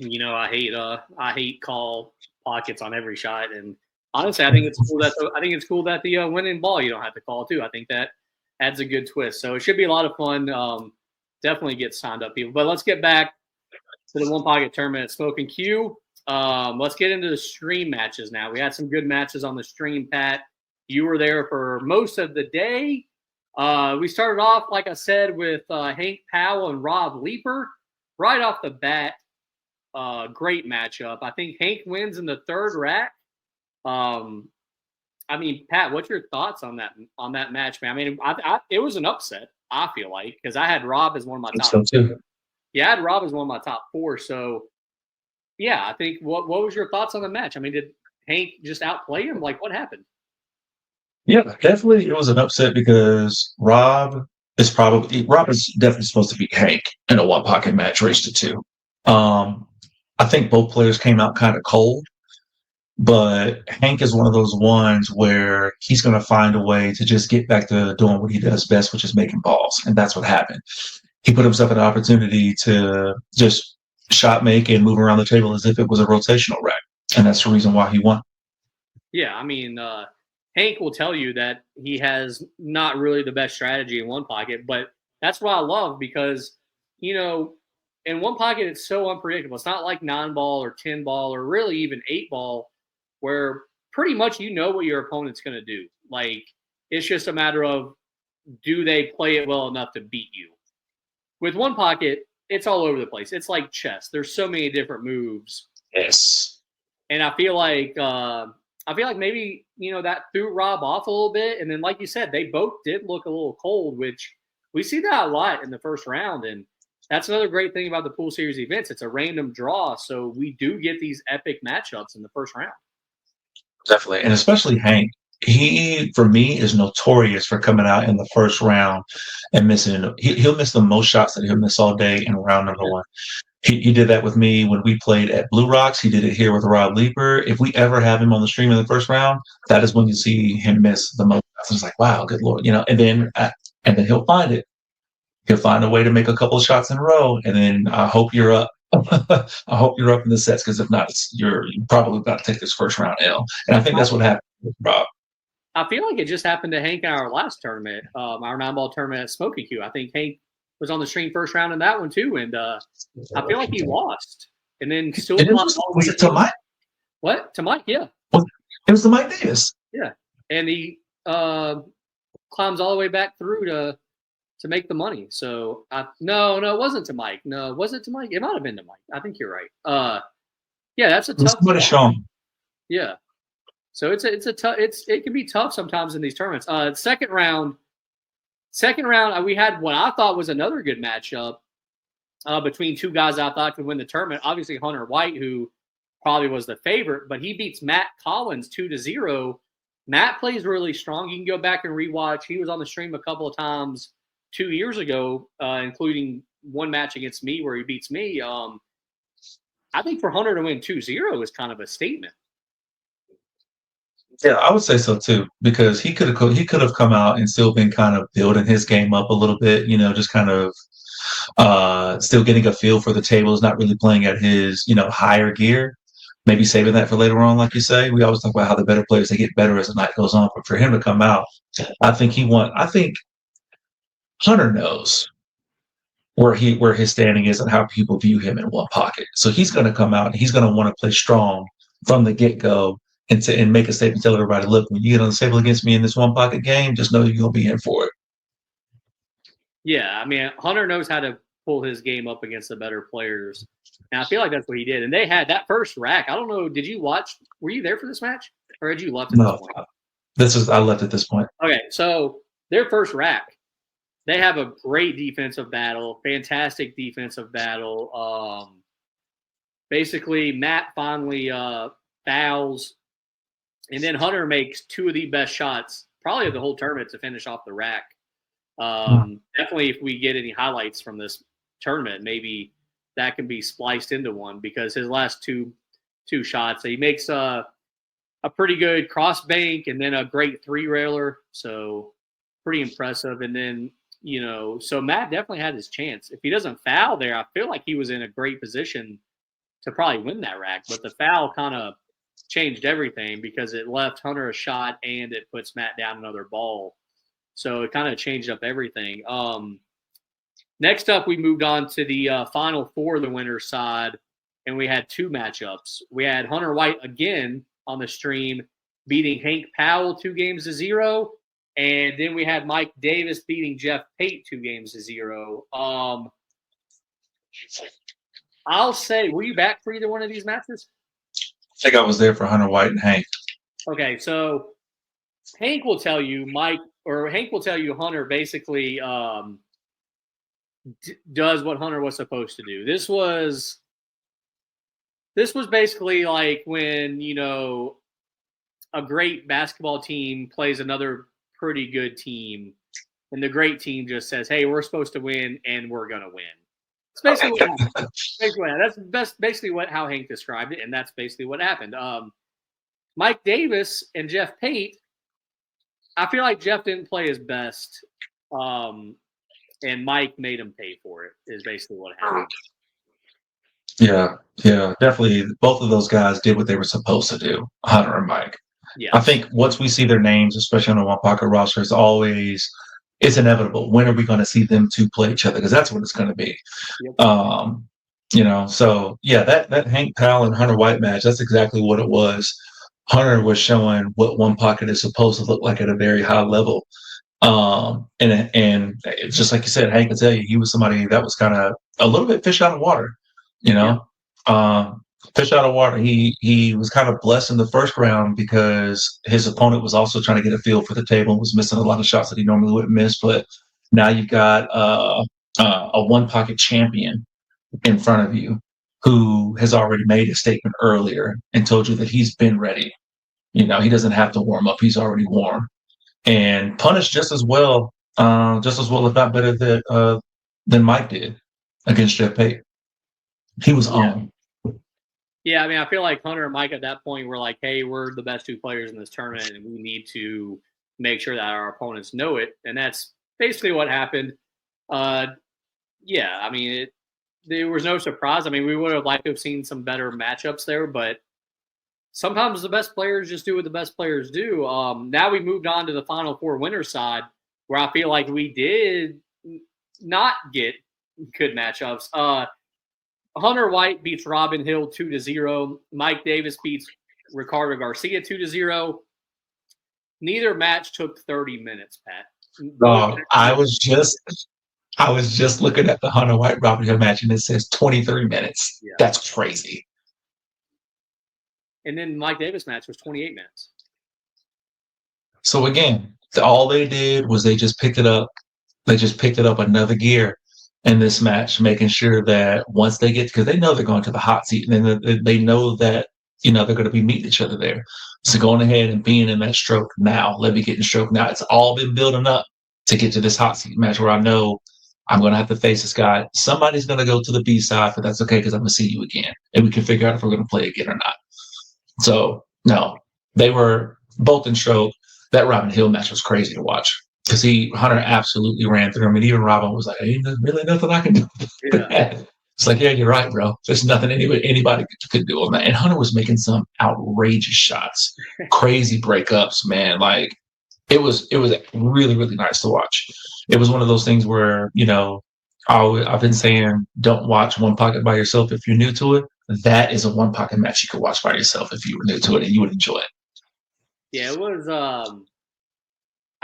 I hate call pockets on every shot. And honestly, I think it's cool that the winning ball you don't have to call too. I think that adds a good twist. So it should be a lot of fun. Definitely get signed up, people. But let's get back to the one pocket tournament at Smoking Q. Let's get into the stream matches now. We had some good matches on the stream, Pat. You were there for most of the day. We started off, like I said, with Hank Powell and Rob Leeper. Right off the bat, great matchup. I think Hank wins in the 3rd rack. Pat, what's your thoughts on that match, man? It was an upset, I feel like, because I had Rob as one of my top. Yeah, I had Rob as one of my top 4. So, yeah, I think what was your thoughts on the match? Did Hank just outplay him? Like, what happened? Yeah, definitely it was an upset because Rob is definitely supposed to beat Hank in a one pocket match race to 2. I think both players came out kind of cold. But Hank is one of those ones where he's going to find a way to just get back to doing what he does best, which is making balls. And that's what happened. He put himself in an opportunity to just shot make and move around the table as if it was a rotational rack. And that's the reason why he won. Yeah, I mean, Hank will tell you that he has not really the best strategy in one pocket, but that's what I love because, you know, in one pocket, it's so unpredictable. It's not like 9 ball or 10 ball or really even 8 ball, where pretty much you know what your opponent's going to do. Like, it's just a matter of do they play it well enough to beat you? With one pocket, it's all over the place. It's like chess. There's so many different moves, Yes. and I feel like maybe that threw Rob off a little bit. And then, like you said, they both did look a little cold, which we see that a lot in the first round. And that's another great thing about the pool series events. It's a random draw, so we do get these epic matchups in the first round. Definitely. And especially Hank. He, for me, is notorious for coming out in the first round and missing. He'll miss the most shots that he'll miss all day in round number one. He did that with me when we played at Blue Rocks. He did it here with Rob Leeper. If we ever have him on the stream in the first round, that is when you see him miss the most. It's like, wow, good lord, and then he'll find it. He'll find a way to make a couple of shots in a row, and then I hope you're up. I hope you're up in the sets because if not, you're probably about to take this first round L. And I think that's what happened with Rob. I feel like it just happened to Hank in our last tournament, our 9 ball tournament at Smoky Q. I think Hank was on the stream first round in that one too, and I feel like he lost, and then still And was it to Mike? What to Mike? Yeah, It was to Mike Davis. yeah, and he climbs all the way back through to make the money. So no, it wasn't to Mike. No, was it to Mike? It might have been to Mike. I think you're right. Yeah, that's a tough. Somebody show him. Yeah. So it can be tough sometimes in these tournaments. Second round, we had what I thought was another good matchup between two guys I thought could win the tournament. Obviously Hunter White, who probably was the favorite, but he beats Matt Collins 2-0. Matt plays really strong. You can go back and rewatch. He was on the stream a couple of times 2 years ago, including one match against me where he beats me. I think for Hunter to win 2-0 is kind of a statement. Yeah, I would say so too, because he could have come out and still been kind of building his game up a little bit, just kind of still getting a feel for the tables, not really playing at his, higher gear. Maybe saving that for later on, like you say. We always talk about how the better players they get better as the night goes on. But for him to come out, I think Hunter knows where his standing is and how people view him in one pocket. So he's going to come out and he's going to want to play strong from the get go and make a statement, tell everybody, look, when you get on the table against me in this one pocket game, just know you're going to be in for it. Yeah, I mean, Hunter knows how to pull his game up against the better players. And I feel like that's what he did. And they had that first rack. I don't know. Did you watch? Were you there for this match? Or had you left at No, this point? I left at this point. Okay, so their first rack, they have a great defensive battle, fantastic defensive battle. Basically, Matt finally fouls, and then Hunter makes two of the best shots, probably of the whole tournament, to finish off the rack. Definitely, if we get any highlights from this tournament, maybe that can be spliced into one because his last two shots, he makes a pretty good cross bank and then a great 3-railer. So pretty impressive. And then, so Matt definitely had his chance. If he doesn't foul there, I feel like he was in a great position to probably win that rack. But the foul kind of changed everything because it left Hunter a shot and it puts Matt down another ball. So it kind of changed up everything. Next up, we moved on to the Final Four, the winner's side, and we had two matchups. We had Hunter White again on the stream beating Hank Powell 2-0, and then we had Mike Davis beating Jeff Pate 2-0. I'll say, were you back for either one of these matches? I think I was there for Hunter White and Hank. Okay, so Hank will tell you Hunter basically does what Hunter was supposed to do. This was basically like when, a great basketball team plays another pretty good team and the great team just says, hey, we're supposed to win and we're going to win. It's basically what happened. That's basically how Hank described it, and that's basically what happened. Mike Davis and Jeff Pate, I feel like Jeff didn't play his best, and Mike made him pay for it. Is basically what happened. Yeah, yeah, definitely. Both of those guys did what they were supposed to do, Hunter and Mike. I Yes. think once we see their names, especially on the one pocket roster, it's inevitable. When are we going to see them two play each other? Because that's what it's going to be. Yep. Um, so yeah, that Hank Powell and Hunter White match, that's exactly what it was. Hunter was showing what one pocket is supposed to look like at a very high level. And it's just like you said, Hank can tell you he was somebody that was kind of a little bit fish out of water, you Yep. know. Fish out of water. He was kind of blessed in the first round because his opponent was also trying to get a feel for the table and was missing a lot of shots that he normally wouldn't miss. But now you've got a one pocket champion in front of you who has already made a statement earlier and told you that he's been ready. He doesn't have to warm up; he's already warm and punished just as well, if not better, than Mike did against Jeff Pate. He was Yeah. on. Yeah, I mean, I feel like Hunter and Mike at that point were like, "Hey, we're the best two players in this tournament, and we need to make sure that our opponents know it." And that's basically what happened. Uh, yeah, I mean, there was no surprise. I mean, we would have liked to have seen some better matchups there, but sometimes the best players just do what the best players do. Now we moved on to the Final Four winner side, where I feel like we did not get good matchups. Hunter White beats Robin Hill 2-0. Mike Davis beats Ricardo Garcia 2-0. Neither match took 30 minutes, Pat. I was just looking at the Hunter White Robin Hill match, and it says 23 minutes. Yeah. That's crazy. And then Mike Davis match was 28 minutes. So again, all they did was they just picked it up. They just picked it up another gear in this match, making sure that once they get, because they know they're going to the hot seat, and then they know that they're going to be meeting each other there. So going ahead and being in that stroke now, let me get in stroke now. It's all been building up to get to this hot seat match where I know I'm going to have to face this guy. Somebody's going to go to the B side, but that's okay because I'm going to see you again, and we can figure out if we're going to play again or not. So no, they were both in stroke. That Robin Hill match was crazy to watch because Hunter absolutely ran through him, and even Robin was like, "Ain't really nothing I can do." Yeah. It's like, yeah, you're right, bro. There's nothing anybody could do on that. And Hunter was making some outrageous shots, crazy breakups, man. Like it was really really nice to watch. It was one of those things where I've been saying, don't watch One Pocket by yourself if you're new to it. That is a one pocket match you could watch by yourself if you were new to it and you would enjoy it. Yeah, it was.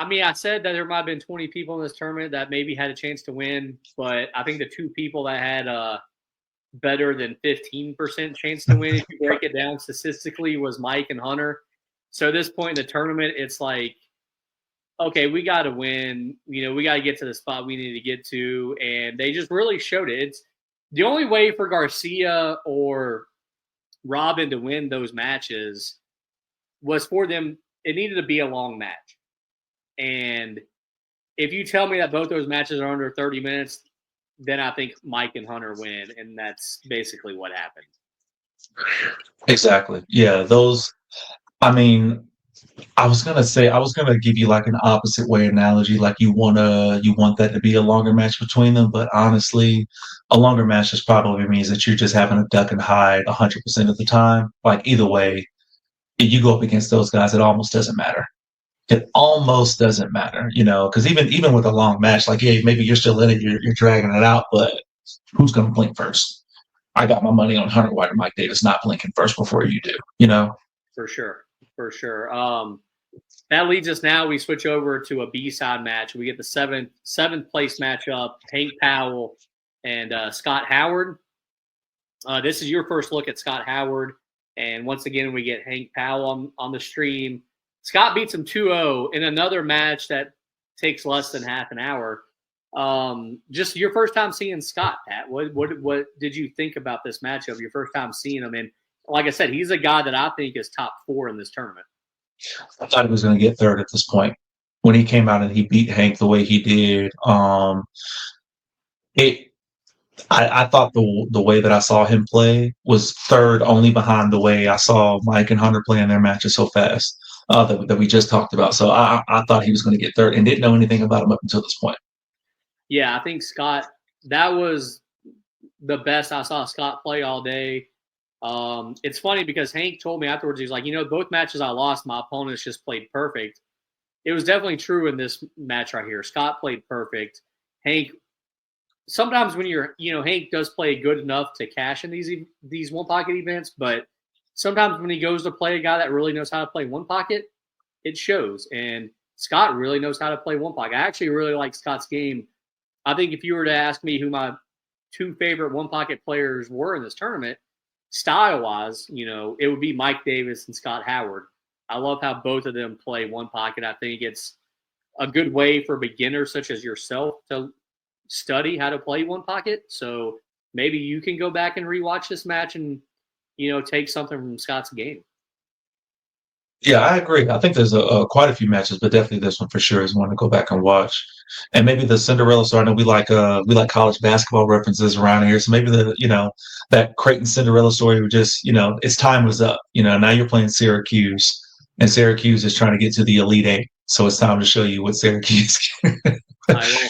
I mean, I said that there might have been 20 people in this tournament that maybe had a chance to win, but I think the two people that had better than 15% chance to win, if you break it down statistically, was Mike and Hunter. So at this point in the tournament, it's like, okay, we got to win. We got to get to the spot we need to get to, and they just really showed it. It's the only way for Garcia or Robin to win those matches was for them. It needed to be a long match. And if you tell me that both those matches are under 30 minutes, then I think Mike and Hunter win. And that's basically what happened. Exactly. Yeah. I mean, I was gonna give you like an opposite way analogy, like you want that to be a longer match between them, but honestly, a longer match just probably means that you're just having a duck and hide 100% of the time. Like either way, if you go up against those guys, it almost doesn't matter. It almost doesn't matter, because even with a long match, like yeah, maybe you're still in it, you're dragging it out, but who's gonna blink first? I got my money on Hunter White or Mike Davis not blinking first before you do. For sure. For sure. That leads us now. We switch over to a B-side match. We get the seventh place matchup, Hank Powell and Scott Howard. This is your first look at Scott Howard. And once again, we get Hank Powell on the stream. Scott beats him 2-0 in another match that takes less than half an hour. Just your first time seeing Scott, Pat. What did you think about this matchup? Your first time seeing him, and like I said, he's a guy that I think is top 4 in this tournament. I thought he was going to get third at this point when he came out and he beat Hank the way he did. It I thought the way that I saw him play was third only behind the way I saw Mike and Hunter playing their matches so fast that we just talked about. So I thought he was going to get third and didn't know anything about him up until this point. Yeah, I think Scott, that was the best I saw Scott play all day. It's funny because Hank told me afterwards, he's like, both matches I lost, my opponents just played perfect. It was definitely true in this match right here. Scott played perfect. Hank, sometimes when Hank does play good enough to cash in these one pocket events, but sometimes when he goes to play a guy that really knows how to play one pocket, it shows. And Scott really knows how to play one pocket. I actually really like Scott's game. I think if you were to ask me who my two favorite one pocket players were in this tournament, style wise, it would be Mike Davis and Scott Howard. I love how both of them play one pocket. I think it's a good way for beginners such as yourself to study how to play one pocket. So maybe you can go back and rewatch this match and take something from Scott's game. Yeah, I agree. I think there's quite a few matches, but definitely this one for sure is one to go back and watch. And maybe the Cinderella story. I know we like college basketball references around here, so maybe that Creighton Cinderella story would just its time was up. Now you're playing Syracuse, and Syracuse is trying to get to the Elite Eight, so it's time to show you what Syracuse.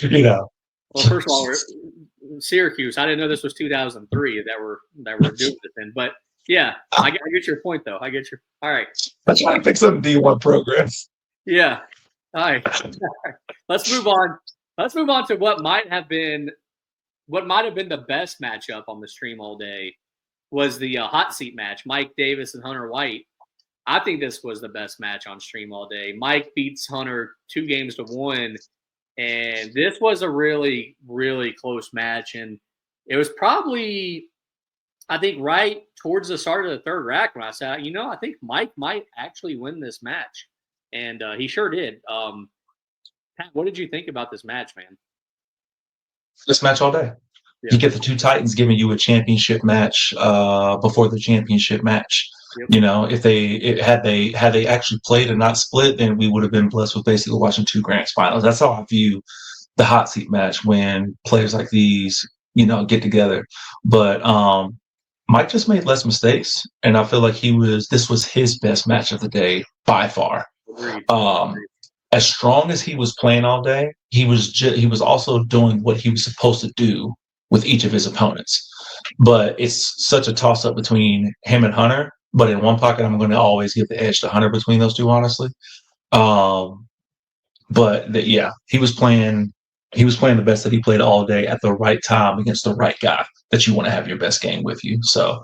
you know. Well, first of all, Syracuse. I didn't know this was 2003 that we're doing this in, but yeah, I get your point though. I get your. All right. I'm trying to pick some D1 programs. Yeah. All right. Let's move on. Let's move on to what might have been the best matchup on the stream all day was the hot seat match, Mike Davis and Hunter White. I think this was the best match on stream all day. Mike beats Hunter 2-1, and this was a really, really close match. And it was probably, I think, right towards the start of the third rack when I said, I think Mike might actually win this match. And he sure did. Pat, what did you think about this match, man? This match all day. Yeah. You get the two Titans giving you a championship match before the championship match. Yep. If had they actually played and not split, then we would have been blessed with basically watching two grand finals. That's how I view the hot seat match when players like these, get together. But Mike just made less mistakes, and I feel like this was his best match of the day by far. As strong as he was playing all day, he was also doing what he was supposed to do with each of his opponents. But it's such a toss up between him and Hunter. But in one pocket, I'm going to always give the edge to Hunter between those two, honestly. Yeah, he was playing the best that he played all day at the right time against the right guy that you want to have your best game with you. So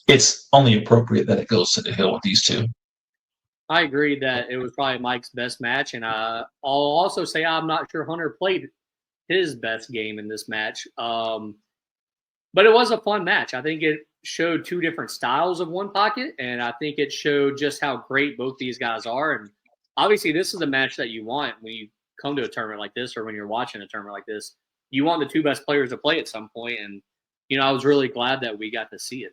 it's only appropriate that it goes to the hill with these two. I agree that it was probably Mike's best match, and I'll also say I'm not sure Hunter played his best game in this match. But it was a fun match. I think it showed two different styles of one pocket, and I think it showed just how great both these guys are. And obviously, this is a match that you want when you come to a tournament like this or when you're watching a tournament like this. You want the two best players to play at some point, and I was really glad that we got to see it.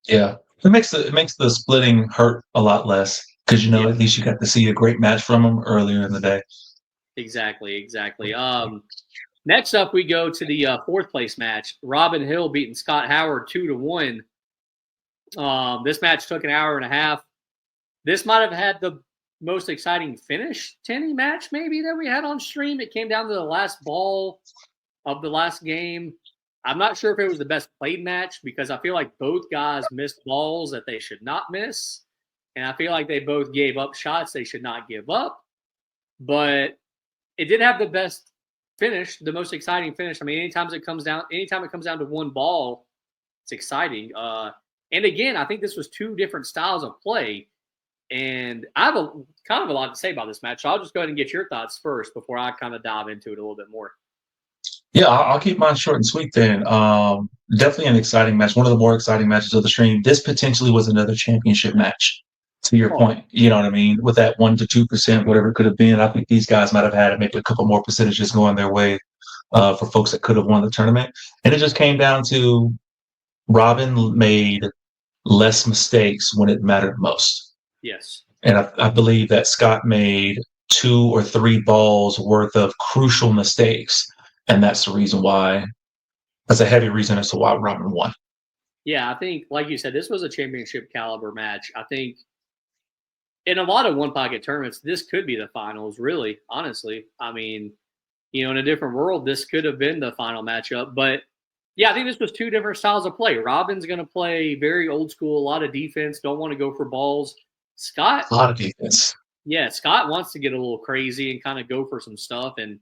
Yeah, it makes the splitting hurt a lot less because at least you got to see a great match from them earlier in the day. Exactly. Next up, we go to the fourth place match. Robin Hill beating Scott Howard 2-1. This match took an hour and a half. This might have had the most exciting finish tenny match maybe that we had on stream. It came down to the last ball of the last game. I'm not sure if it was the best played match because I feel like both guys missed balls that they should not miss. And I feel like they both gave up shots they should not give up. But it did have the best finish, the most exciting finish. I mean, anytime it comes down to one ball, it's exciting. And again, I think this was two different styles of play. And I have kind of a lot to say about this match. So I'll just go ahead and get your thoughts first before I kind of dive into it a little bit more. Yeah, I'll keep mine short and sweet then. Definitely an exciting match. One of the more exciting matches of the stream. This potentially was another championship match. To your point, you know what I mean? With that 1% to 2%, whatever it could have been, I think these guys might have had maybe a couple more percentages going their way for folks that could have won the tournament. And it just came down to Robin made less mistakes when it mattered most. Yes. And I believe that Scott made 2 or 3 balls worth of crucial mistakes. And that's the reason why That's a heavy reason as to why Robin won. Yeah, I think, like you said, this was a championship caliber match. I think in a lot of one pocket tournaments, this could be the finals, really, honestly. I mean, in a different world, this could have been the final matchup. But yeah, I think this was two different styles of play. Robin's going to play very old school, a lot of defense, don't want to go for balls. Scott, A lot of defense. yeah, Scott wants to get a little crazy and kind of go for some stuff. And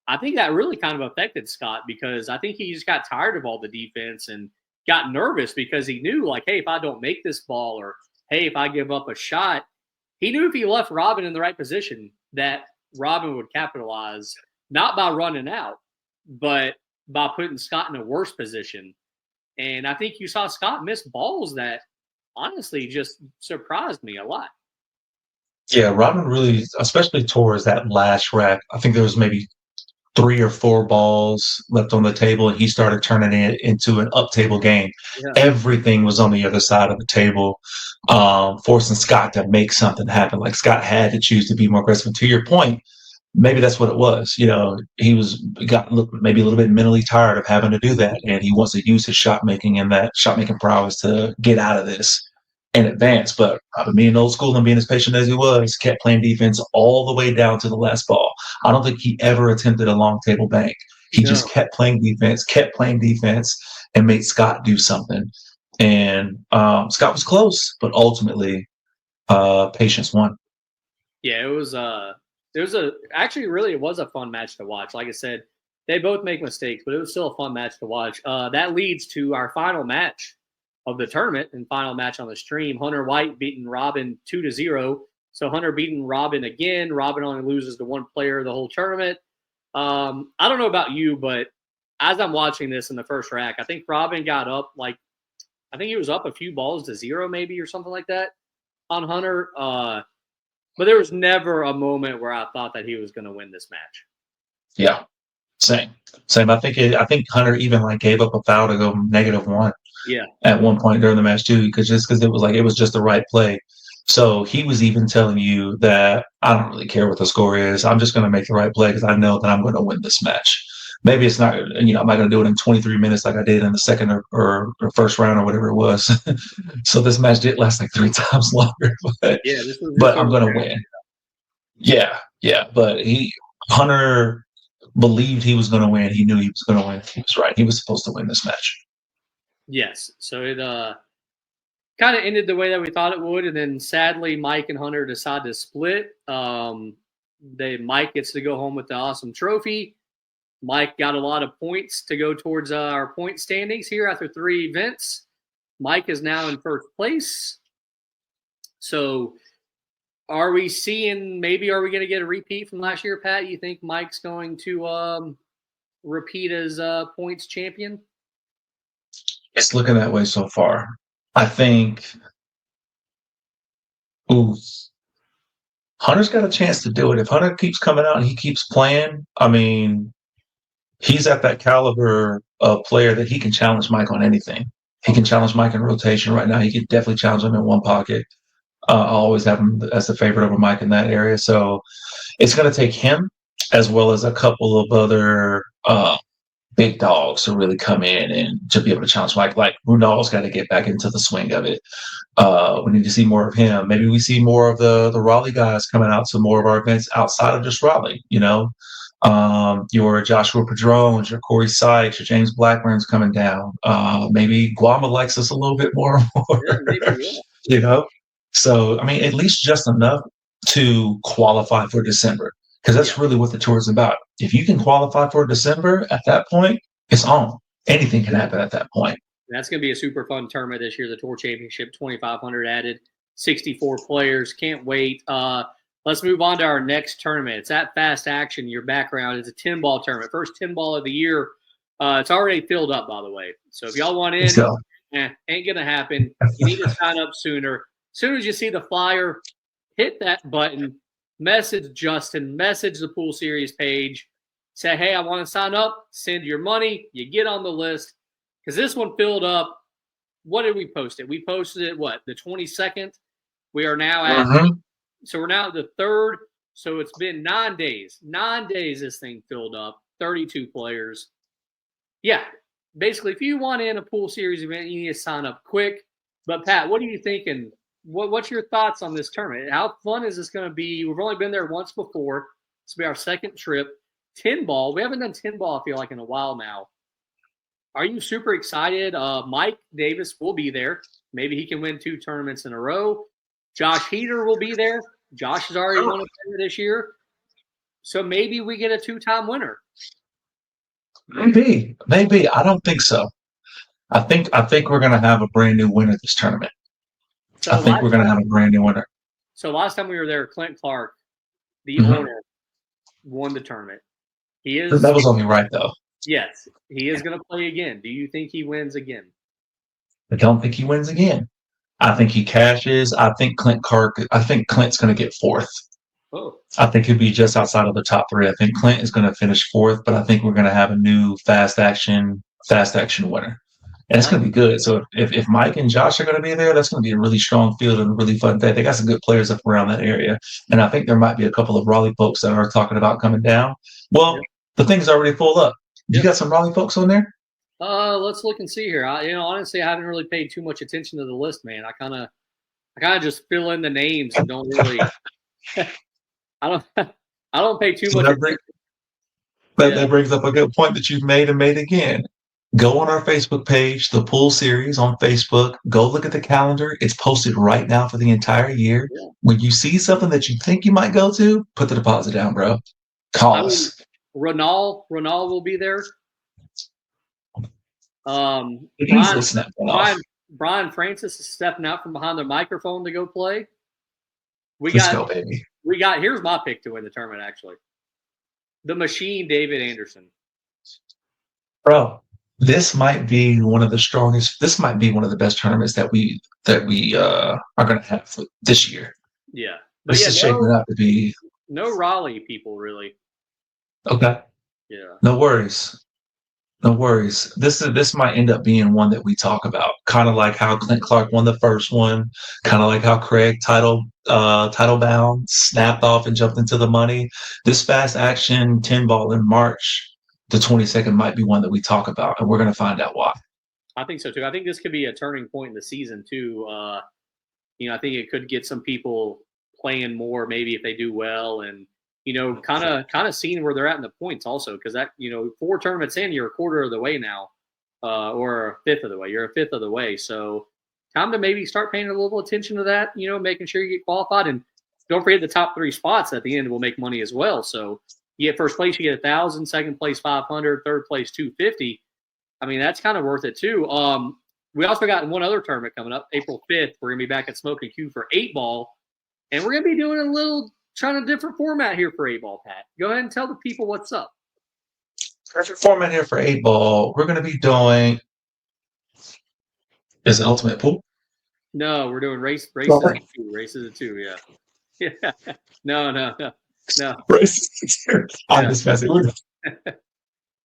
I think that really kind of affected Scott because I think he just got tired of all the defense and got nervous because he knew, like, hey, if I don't make this ball or hey, if I give up a shot, he knew if he left Robin in the right position that Robin would capitalize, not by running out, but by putting Scott in a worse position. And I think you saw Scott miss balls that honestly just surprised me a lot. Yeah, Robin really, especially towards that last rack. I think there was maybe 3 or 4 balls left on the table, and he started turning it into an up table game. Yeah. Everything was on the other side of the table, forcing Scott to make something happen. Like Scott had to choose to be more aggressive. And to your point, maybe that's what it was. Got maybe a little bit mentally tired of having to do that, and he wants to use his shot making and that shot making prowess to get out of this in advance. But probably being old school and being as patient as he was, kept playing defense all the way down to the last ball. I don't think he ever attempted a long table bank. He just No. kept playing defense, and made Scott do something. And Scott was close, but ultimately, patience won. Yeah, it was actually really it was a fun match to watch. Like I said, they both make mistakes, but it was still a fun match to watch. That leads to our final match of the tournament and final match on the stream. Hunter White beating Robin 2-0. So Hunter beating Robin again. Robin only loses to one player the whole tournament. I don't know about you, but as I'm watching this in the first rack, I think Robin got up I think he was up a few balls to 0 maybe or something like that on Hunter. But there was never a moment where I thought that he was going to win this match. Yeah, same, same. I think Hunter even like gave up a foul to go -1 Yeah. at one point during the match too, because it was just the right play. So he was even telling you that I don't really care what the score is. I'm just going to make the right play because I know that I'm going to win this match. Maybe it's not, I'm not going to do it in 23 minutes like I did in the second or first round or whatever it was. So this match did last like 3 times longer, but Yeah, this was his but I'm third going to round. win. Yeah, yeah. But Hunter believed he was going to win. He knew he was going to win. He was right. He was supposed to win this match. Yes. So it kind of ended the way that we thought it would, and then sadly, Mike and Hunter decide to split. Mike gets to go home with the awesome trophy. Mike got a lot of points to go towards our point standings here after 3 events. Mike is now in first place. So are we are we going to get a repeat from last year, Pat? You think Mike's going to repeat as points champion? It's looking that way so far. I think ooh, Hunter's got a chance to do it. If Hunter keeps coming out and he keeps playing, I mean, he's at that caliber of player that he can challenge Mike on anything. He can challenge Mike in rotation right now. He can definitely challenge him in one pocket. I always have him as the favorite over Mike in that area. So it's going to take him as well as a couple of other big dogs to really come in and to be able to challenge Mike. Like Brunel's got to get back into the swing of it. We need to see more of him. Maybe we see more of the Raleigh guys coming out to more of our events outside of just Raleigh. Your Joshua Padrones, your Corey Sykes, your James Blackburn's coming down. Maybe Guama likes us a little bit more and more. Yeah, maybe, yeah. you know. So I mean, at least just enough to qualify for December, because that's really what the tour is about. If you can qualify for December, at that point, it's on. Anything can happen at that point. That's going to be a super fun tournament this year. The Tour Championship, 2,500 added, 64 players. Can't wait. Let's move on to our next tournament. It's at Fast Action. Your background is a 10-ball tournament. First 10-ball of the year. It's already filled up, by the way. So if y'all want in, ain't going to happen. You need to sign up sooner. As soon as you see the flyer, hit that button, message Justin, message the Pool Series page. Say, hey, I want to sign up. Send your money. You get on the list. Because this one filled up. What did we post it? We posted it, the 22nd? We are now at, so we're now at the 3rd. So it's been 9 days. 9 days this thing filled up. 32 players. Yeah. basically, if you want in a pool series event, you need to sign up quick. But Pat, what are you thinking? What's your thoughts on this tournament? How fun is this going to be? We've only been there once before. This will be our second trip. 10 ball. We haven't done 10 ball, I feel like, in a while now. Are you super excited? Mike Davis will be there. Maybe he can win 2 tournaments in a row. Josh Heater will be there. Josh has already won a tournament this year. So maybe we get a 2-time winner. Maybe. I don't think so. I think we're gonna have a brand new winner this tournament. I So think last we're gonna time, have a brand new winner. last time we were there, Clint Clark, the Mhm. owner, won the tournament. He That is, was only right though. yes, he is going to play again. Do you think he wins again? I don't think he wins again. I think he cashes. I think Clint's gonna get fourth. Oh, I think he'll be just outside of the top three. I think Clint is gonna finish fourth, but I think we're gonna have a new fast action winner. And it's I, going to be good. So if Mike and Josh are going to be there, that's going to be a really strong field and a really fun day. They got some good players up around that area. And I think there might be a couple of Raleigh folks that are talking about coming down. Well, yep, the thing's already full up. You yep. got some Raleigh folks on there? Let's look and see here. Honestly, I haven't really paid too much attention to the list, man. I kind of just fill in the names and don't really. I don't, I don't pay too So much that, attention. Yeah, that brings up a good point that you've made and made again. Go on our Facebook page, the pool series on Facebook. Go look at the calendar. It's posted right now for the entire year. yeah. When you see something that you think you might go to, put the deposit down, bro. I Call mean, us. Renal will be there. Um, It easily Brian, snap one off. Brian, Brian Francis is stepping out from behind the microphone to go play. We Let's got, go, baby. we got. Here's my pick to win the tournament. Actually, the machine, David Anderson. Bro, this might be one of the strongest. This might be one of the best tournaments that we are going to have for this year. Yeah, but This yeah, is shaping up to be no Raleigh people really. okay. Yeah, No worries. No worries. This might end up being one that we talk about, kind of like how Clint Clark won the first one, kind of like how Craig title bound snapped off and jumped into the money. This fast action 10 ball in March the 22nd might be one that we talk about, and we're going to find out why. I think so too. I think this could be a turning point in the season too. I think it could get some people playing more, maybe if they do well, and kind of seeing where they're at in the points also, because that 4 tournaments in, you're a quarter of the way now, or a fifth of the way. You're a fifth of the way, so time to maybe start paying a little attention to that. Making sure you get qualified, and don't forget the top 3 spots at the end will make money as well. So you get first place, you get 1,000, second place 500, third place 250. I mean, that's kind of worth it too. We also got one other tournament coming up, April 5th. We're going to be back at Smoking Q for 8 ball. And we're going to be doing trying a different format here for 8 ball, Pat. Go ahead and tell the people what's up. Perfect format here for 8 ball. We're going to be doing is it Ultimate Pool? No, we're doing races Well, of 2. Races of 2, yeah. Yeah. No. races. I'm Yeah. just messing with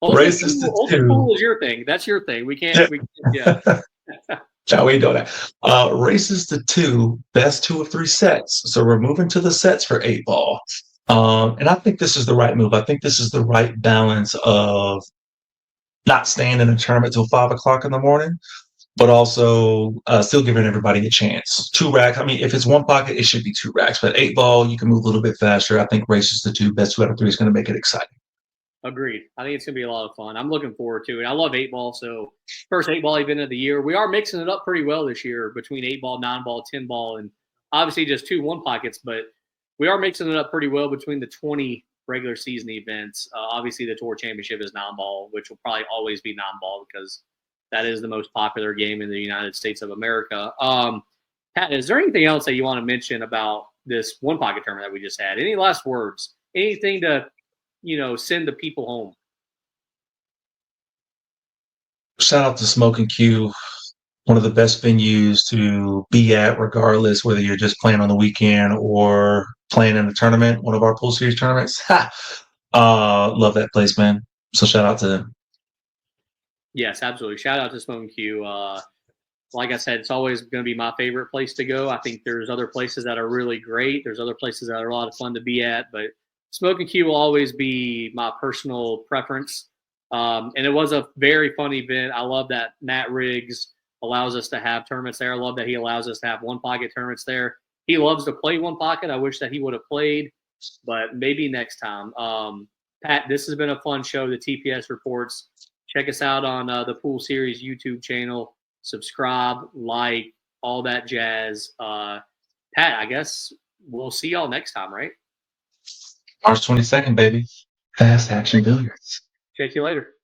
Ultimate races to Ultimate two. Pool is your thing. That's your thing. Yeah. Yeah. No, we don't that. Races to two, best 2 of 3 sets. So we're moving to the sets for 8 ball. And I think this is the right move. I think this is the right balance of not staying in a tournament till 5 o'clock in the morning, but also still giving everybody a chance. 2 racks. I mean, if it's 1 pocket, it should be 2 racks. But 8 ball, you can move a little bit faster. I think races to two, best 2 out of 3 is going to make it exciting. Agreed. I think it's going to be a lot of fun. I'm looking forward to it. I love 8 ball. So, first 8 ball event of the year. We are mixing it up pretty well this year between 8 ball, 9 ball, 10 ball, and obviously just 2 1 pockets. But we are mixing it up pretty well between the 20 regular season events. Obviously, the Tour Championship is 9 ball, which will probably always be 9 ball because that is the most popular game in the United States of America. Pat, is there anything else that you want to mention about this 1 pocket tournament that we just had? Any last words? Anything to send the people home? Shout out to Smoking Q, one of the best venues to be at, regardless whether you're just playing on the weekend or playing in a tournament, one of our pool series tournaments. Ha! Love that place, man. So shout out to them. Yes, absolutely. Shout out to Smoking Q. Like I said, it's always going to be my favorite place to go. I think there's other places that are really great. There's other places that are a lot of fun to be at, but Smoking Q will always be my personal preference. And it was a very fun event. I love that Matt Riggs allows us to have tournaments there. I love that he allows us to have one pocket tournaments there. He loves to play one pocket. I wish that he would have played, but maybe next time. Pat, this has been a fun show, the TPS Reports. Check us out on the Pool Series YouTube channel. Subscribe, like, all that jazz. Pat, I guess we'll see y'all next time, right? March 22nd, baby. Fast action billiards. Check you later.